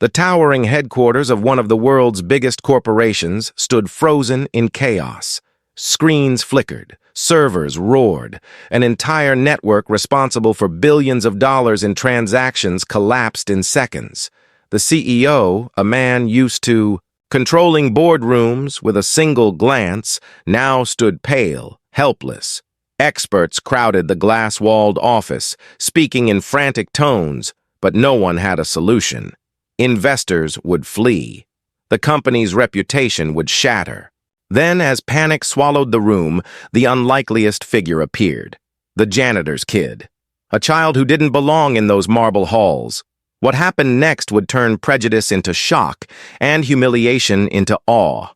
The towering headquarters of one of the world's biggest corporations stood frozen in chaos. Screens flickered, servers roared, an entire network responsible for billions of dollars in transactions collapsed in seconds. The CEO, a man used to controlling boardrooms with a single glance, now stood pale, helpless. Experts crowded the glass-walled office, speaking in frantic tones, but no one had a solution. Investors would flee. The company's reputation would shatter. Then, as panic swallowed the room, the unlikeliest figure appeared. The janitor's kid. A child who didn't belong in those marble halls. What happened next would turn prejudice into shock and humiliation into awe.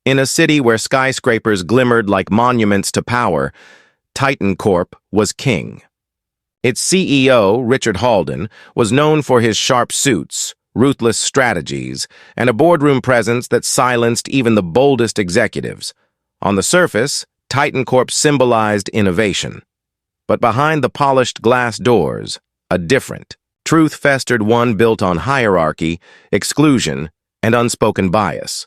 In a city where skyscrapers glimmered like monuments to power, TitanCorp was king. Its CEO, Richard Halden, was known for his sharp suits, ruthless strategies, and a boardroom presence that silenced even the boldest executives. On the surface, TitanCorp symbolized innovation. But behind the polished glass doors, a different, truth-festered one built on hierarchy, exclusion, and unspoken bias.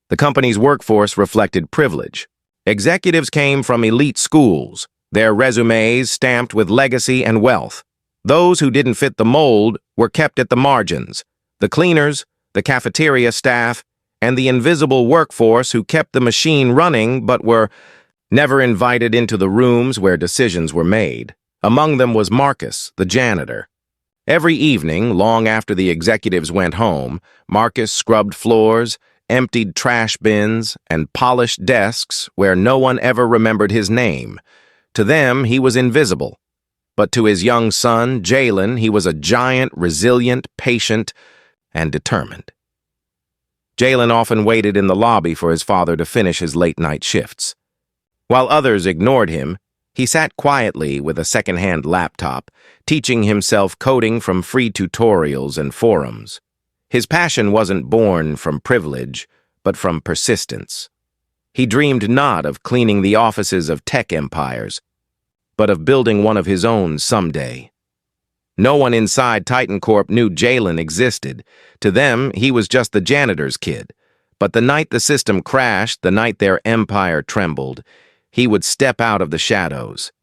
The company's workforce reflected privilege. Executives came from elite schools, their resumes stamped with legacy and wealth. Those who didn't fit the mold were kept at the margins. The cleaners, the cafeteria staff, and the invisible workforce who kept the machine running but were never invited into the rooms where decisions were made. Among them was Marcus, the janitor. Every evening, long after the executives went home, Marcus scrubbed floors, emptied trash bins, and polished desks where no one ever remembered his name. To them, he was invisible. But to his young son, Jalen, he was a giant, resilient, patient, and determined. Jalen often waited in the lobby for his father to finish his late-night shifts. While others ignored him, he sat quietly with a second-hand laptop, teaching himself coding from free tutorials and forums. His passion wasn't born from privilege, but from persistence. He dreamed not of cleaning the offices of tech empires, but of building one of his own someday. No one inside TitanCorp knew Jalen existed. To them, he was just the janitor's kid. But the night the system crashed, the night their empire trembled, he would step out of the shadows.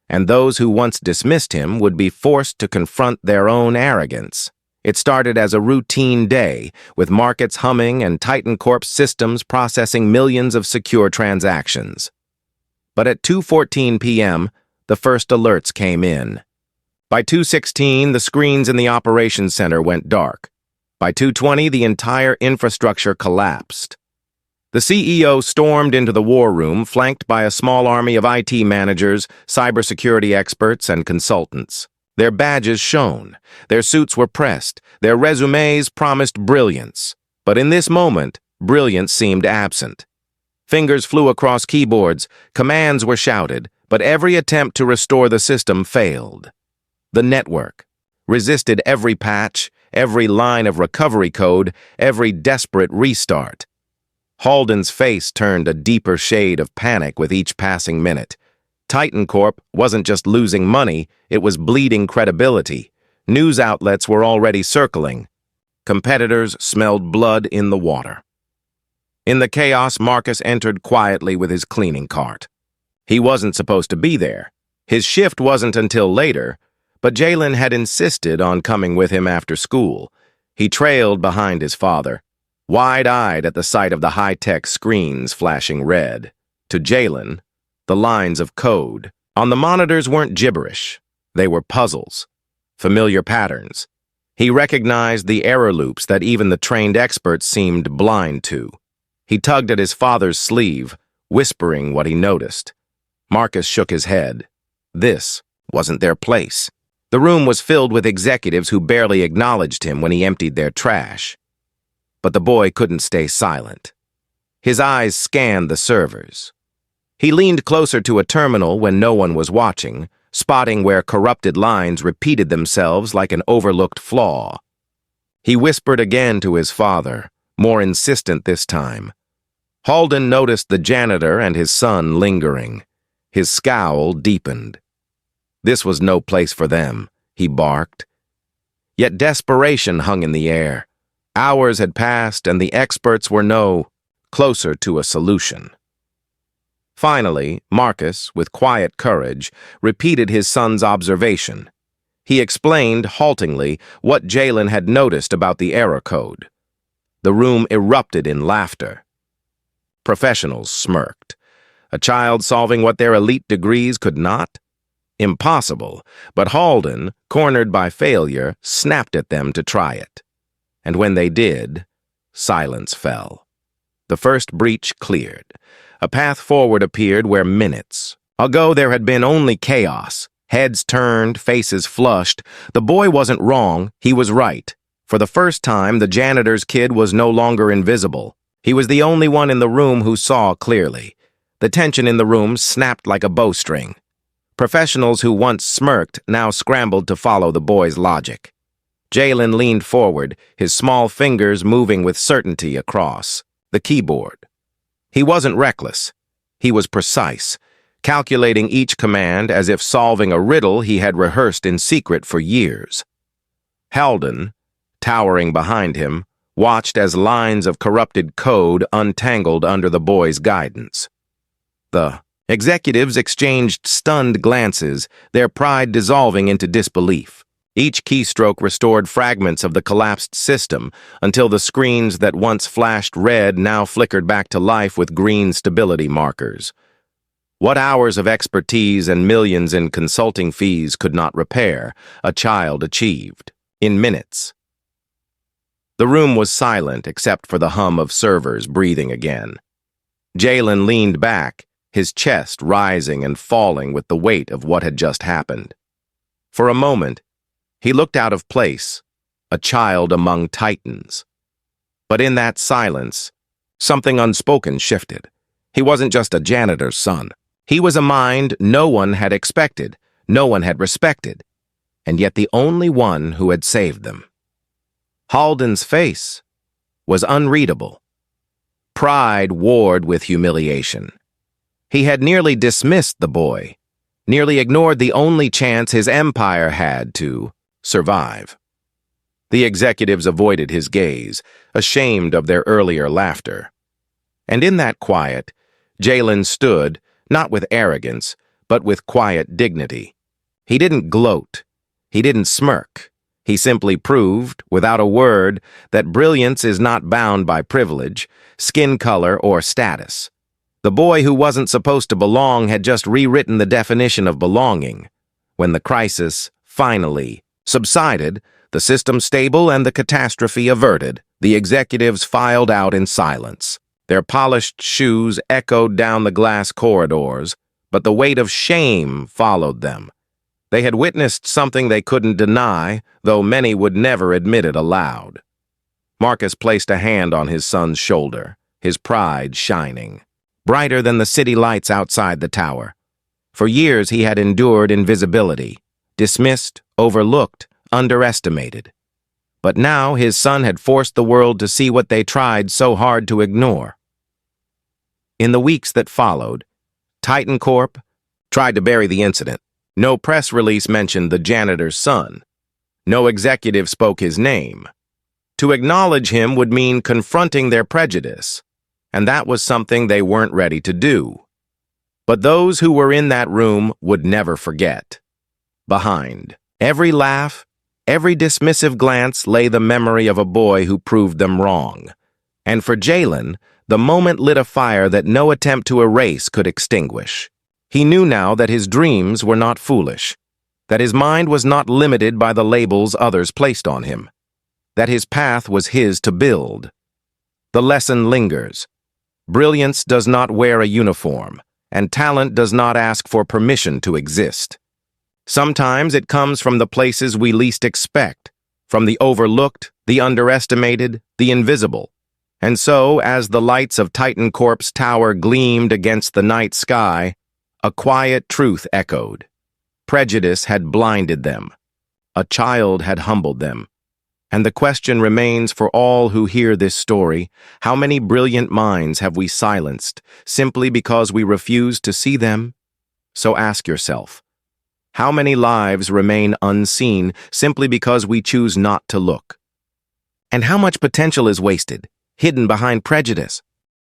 And those who once dismissed him would be forced to confront their own arrogance. It started as a routine day, with markets humming and TitanCorp's systems processing millions of secure transactions. But at 2:14 p.m., the first alerts came in. By 2:16, the screens in the operations center went dark. By 2:20, the entire infrastructure collapsed. The CEO stormed into the war room, flanked by a small army of IT managers, cybersecurity experts, and consultants. Their badges shone, their suits were pressed, their resumes promised brilliance. But in this moment, brilliance seemed absent. Fingers flew across keyboards, commands were shouted, but every attempt to restore the system failed. The network resisted every patch, every line of recovery code, every desperate restart. Halden's face turned a deeper shade of panic with each passing minute. TitanCorp wasn't just losing money, it was bleeding credibility. News outlets were already circling. Competitors smelled blood in the water. In the chaos, Marcus entered quietly with his cleaning cart. He wasn't supposed to be there. His shift wasn't until later, but Jalen had insisted on coming with him after school. He trailed behind his father, wide-eyed at the sight of the high-tech screens flashing red. To Jalen, the lines of code on the monitors weren't gibberish. They were puzzles, familiar patterns. He recognized the error loops that even the trained experts seemed blind to. He tugged at his father's sleeve, whispering what he noticed. Marcus shook his head. This wasn't their place. The room was filled with executives who barely acknowledged him when he emptied their trash. But the boy couldn't stay silent. His eyes scanned the servers. He leaned closer to a terminal when no one was watching, spotting where corrupted lines repeated themselves like an overlooked flaw. He whispered again to his father, more insistent this time. Halden noticed the janitor and his son lingering. His scowl deepened. This was no place for them, he barked. Yet desperation hung in the air. Hours had passed, and the experts were no closer to a solution. Finally, Marcus, with quiet courage, repeated his son's observation. He explained, haltingly, what Jalen had noticed about the error code. The room erupted in laughter. Professionals smirked. A child solving what their elite degrees could not? Impossible, but Halden, cornered by failure, snapped at them to try it. And when they did, silence fell. The first breach cleared. A path forward appeared where minutes ago there had been only chaos. Heads turned, faces flushed. The boy wasn't wrong, he was right. For the first time, the janitor's kid was no longer invisible. He was the only one in the room who saw clearly. The tension in the room snapped like a bowstring. Professionals who once smirked now scrambled to follow the boy's logic. Jalen leaned forward, his small fingers moving with certainty across the keyboard. He wasn't reckless. He was precise, calculating each command as if solving a riddle he had rehearsed in secret for years. Halden, towering behind him, watched as lines of corrupted code untangled under the boy's guidance. The executives exchanged stunned glances, their pride dissolving into disbelief. Each keystroke restored fragments of the collapsed system until the screens that once flashed red now flickered back to life with green stability markers. What hours of expertise and millions in consulting fees could not repair, a child achieved, in minutes. The room was silent except for the hum of servers breathing again. Jalen leaned back, his chest rising and falling with the weight of what had just happened. For a moment, he looked out of place, a child among titans. But in that silence, something unspoken shifted. He wasn't just a janitor's son. He was a mind no one had expected, no one had respected, and yet the only one who had saved them. Halden's face was unreadable. Pride warred with humiliation. He had nearly dismissed the boy, nearly ignored the only chance his empire had to survive. The executives avoided his gaze, ashamed of their earlier laughter. And in that quiet, Jalen stood, not with arrogance, but with quiet dignity. He didn't gloat. He didn't smirk. He simply proved, without a word, that brilliance is not bound by privilege, skin color, or status. The boy who wasn't supposed to belong had just rewritten the definition of belonging. When the crisis finally subsided, the system stable and the catastrophe averted, the executives filed out in silence. Their polished shoes echoed down the glass corridors, but the weight of shame followed them. They had witnessed something they couldn't deny, though many would never admit it aloud. Marcus placed a hand on his son's shoulder, his pride shining, brighter than the city lights outside the tower. For years he had endured invisibility, dismissed, overlooked, underestimated. But now his son had forced the world to see what they tried so hard to ignore. In the weeks that followed, TitanCorp tried to bury the incident. No press release mentioned the janitor's son. No executive spoke his name. To acknowledge him would mean confronting their prejudice, and that was something they weren't ready to do. But those who were in that room would never forget. Behind every laugh, every dismissive glance lay the memory of a boy who proved them wrong. And for Jalen, the moment lit a fire that no attempt to erase could extinguish. He knew now that his dreams were not foolish, that his mind was not limited by the labels others placed on him, that his path was his to build. The lesson lingers. Brilliance does not wear a uniform, and talent does not ask for permission to exist. Sometimes it comes from the places we least expect, from the overlooked, the underestimated, the invisible. And so, as the lights of TitanCorp's tower gleamed against the night sky, a quiet truth echoed. Prejudice had blinded them. A child had humbled them. And the question remains for all who hear this story, how many brilliant minds have we silenced simply because we refuse to see them? So ask yourself, How many lives remain unseen simply because we choose not to look? And how much potential is wasted, hidden behind prejudice?